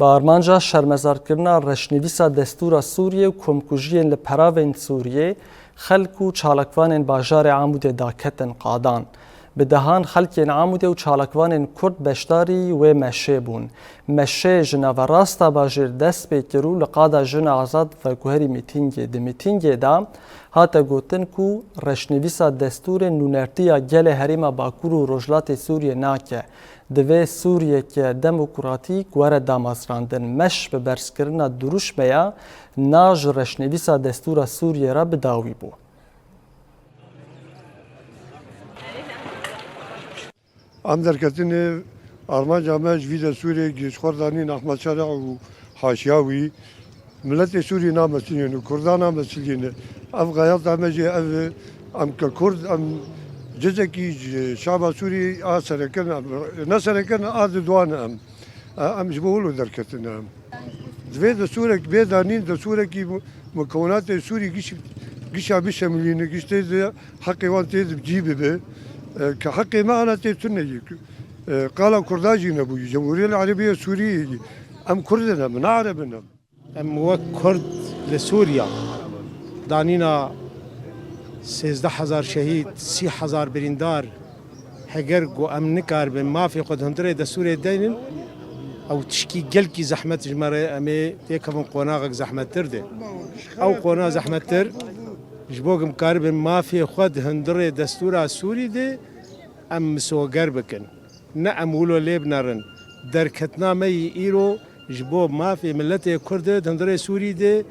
بارمانجا شرمزارکردنا رشنویسا دستورا سوریه و کمکوژیên li peravên Sûriyê xelk û çalakvanên bajarê Amûdê da ketin qadan. Bi dehan xelkên Amûdê û çalakvanên Kurd beşdarî wê meşê bûn. Meşê ji naverasta bajêr dest pê kir û li qada jina azad veguherî mîtîngê. Di mîtîngê de hate gotin ku reşnivîsa destûrê nûnertiya gelê herêma Bakur û Rojhilatê Sûriyê nake. Divê Sûriyeke demokratîk were damezrandin. Meş bi berzkirina duruşmeya na ji reşnivîsa destûra Sûriyê re bidawî bû. Am derketine Armanca mec vîde Sûriyê gişxwardanîn Ahmed Şara û haşiya wî milletê Sûriyê namesilîne û Kurdan namesilîne. Ev gayata me jê ev em ke Kurd em cizekî ji şaba Sûriyê a serekirin ne serekirin a didwane em. Em ji bo hûl derketine em. Divê de Sûrek bê danîn de Sûrekî mukewinatê Sûrî gişa bişemilîne giş tê de heqê wan tê cî bibe. كحقي ما أنا تيتني قال كرداجي نبوي جمهورية العربية السورية أم كردنا من عربنا أم وك كرد لسوريا دانينا 13000 شهيد 3000 بريندار هجر جو أم نكار بما في قد هندرة دسوريا دينن أو تشكي جلكي زحمة جمرة أمي تيكفن قناغك زحمة تردي أو قناغ زحمة تر جبوكم كارب ما في خد هندرة دستورة سوري دي أم سوغر بكن نعم ولو ليبنارن دركتنا مي إيرو جبو ما في ملتي كرد هندرة سوري دي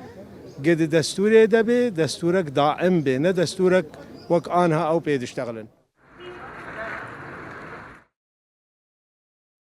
قد دستوري دبي دستورك دائم بي نه دستورك وك آنها أو بيدشتغلن